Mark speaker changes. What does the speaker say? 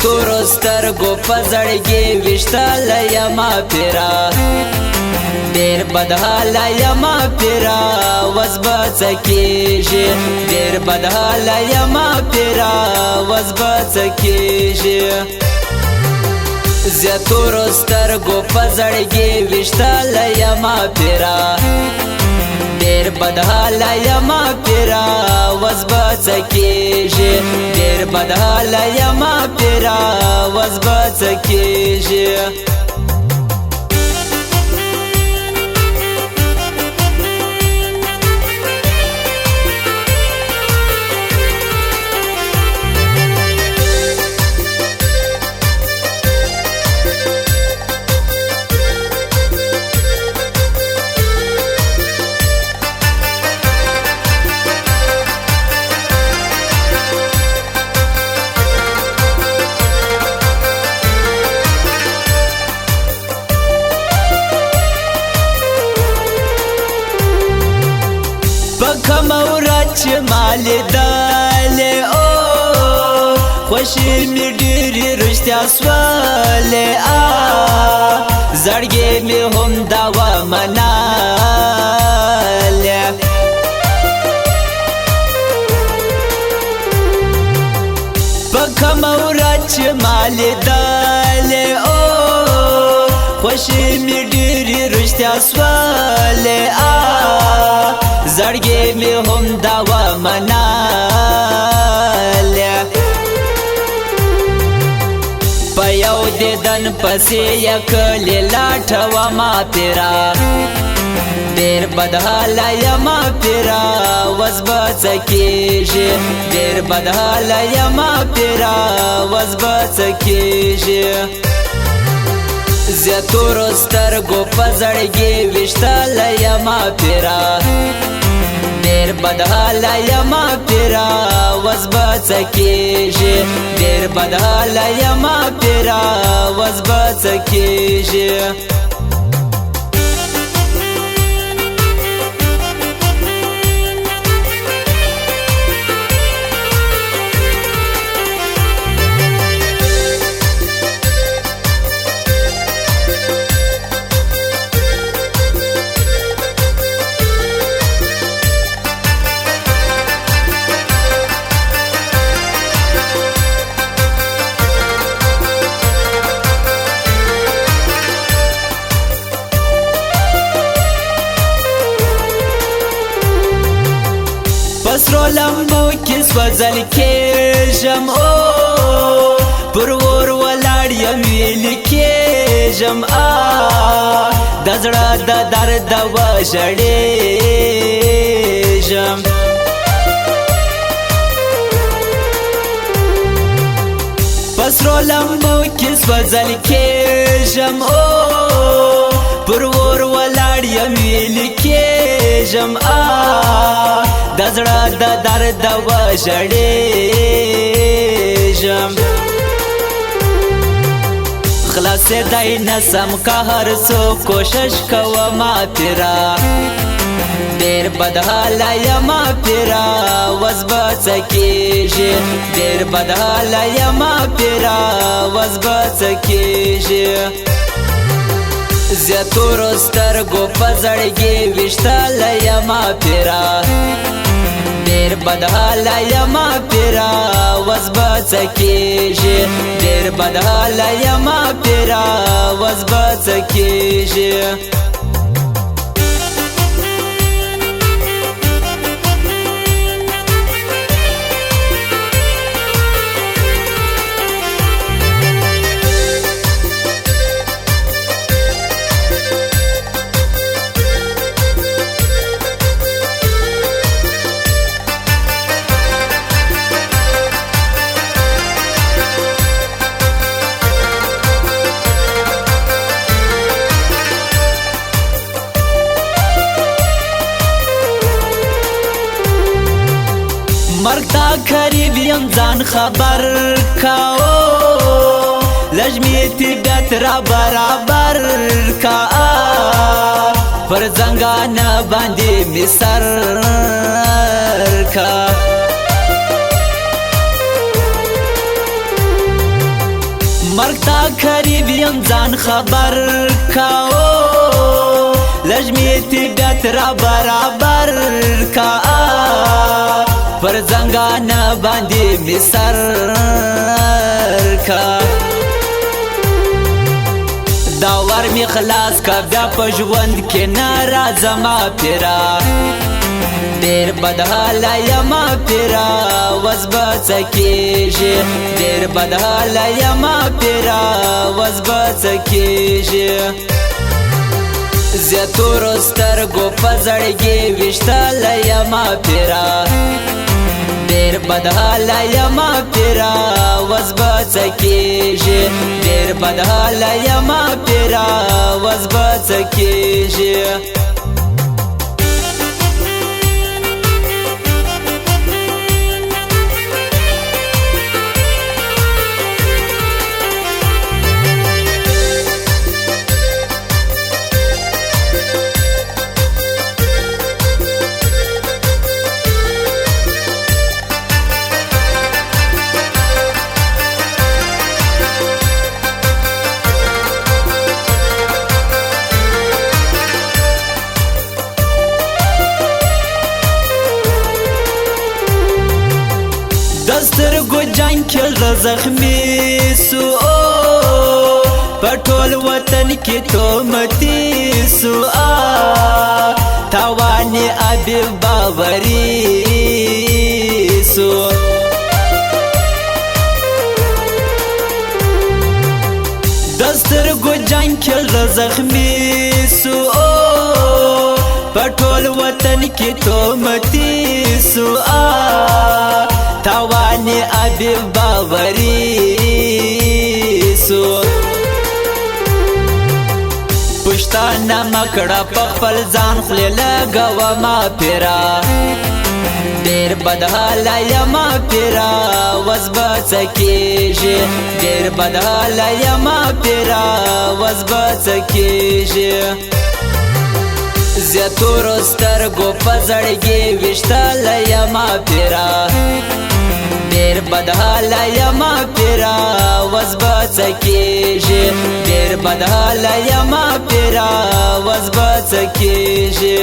Speaker 1: زیتورو سترګو په زړګي ویشتله یما پیرا ډېر بدحاله یما پیرا وس به څه کېږي ډېر بدحاله یما پیرا وس به څه کېږي زیتورو سترګو په زړګي ویشتله یما پیرا ډېر بدحاله یما پیرا وس به څه کېږي ډېر بدحاله یما پیرا وس به څه کېږي کمورات چې مال داله او خوشی می ډېری رښتیا سواله زړګي می هم دا و مناله په کمورات چې مال داله او خوشی می ډېری رښتیا سواله زړګي می هم دا و مناله په یو دیدن پسې یکلې لاټه وما پیرا ډېر بدحاله یما پیرا وس به څه کېږي ډېر بدحاله یما پیرا وس به څه کېږي زیتورو سترګو په زړګي ویشتله یما پیرا ډېر بدحاله یما پیرا وس به څه کېږي ډېر بدحاله یما پیرا وس به څه کېږي پسرو لمبو کې سوځل کېږم او پر اور ولاړ یم ویل کېږم د زړه د درد وژړېږم پسرو لمبو کې سوځل کېږم او پر اور ولاړ یم ویل کېږم د زړه د درد وژړېږم خلاصېدای نسم که هر څو کوشش کومه پیرا ډېر بدحاله یما پیرا وس به څه کېږي ډېر بدحاله یما پیرا وس به څه کېږي زیتورو سترګو په زړګي ویشتله یما پیرا ډېر بدحاله یما پیرا وس به څه کېږي ډېر بدحاله یما پیرا وس به څه کېږي مرگ تا قریب یم ځان خبر کاو لجمی طبیعت را برابر کا پر زنگان باندې می سر کا یم ځان خبر کاو لجمی طبیعت را برابر کا پر زنگان باندې می سر کا داور می خلاص کا بیا په ژوند کې ناراضما پیرا ډېر بدحاله یما پیرا وس به څه کېږي ډېر بدحاله یما پیرا وس به څه کېږي زیاتورو سترګو په زړګي ویشتله یما پیرا ډېر بدحاله یما پیرا وس به څه کېږي ډېر بدحاله یما پیرا وس به څه کېږي دسترګو جنگ کې زخمی سو پټول وطن کې تومتي سو توانی ابي باوري سو دسترګو جنگ کې زخمی سو پټول وطن کې تومتي سو توانی ابي باوري سو پښتانه مکړه په خپل ځان خله لګوا ما پیرا ډېر بدحاله یما پیرا وس به څه کېږي ډېر بدحاله یما پیرا وس به څه کېږي زیاتورو سترګو په زړګي ویشتله یما پیرا ډېر بدحاله یما پیرا وس به څه کېږي ډېر بدحاله یما پیرا وس به څه کېږي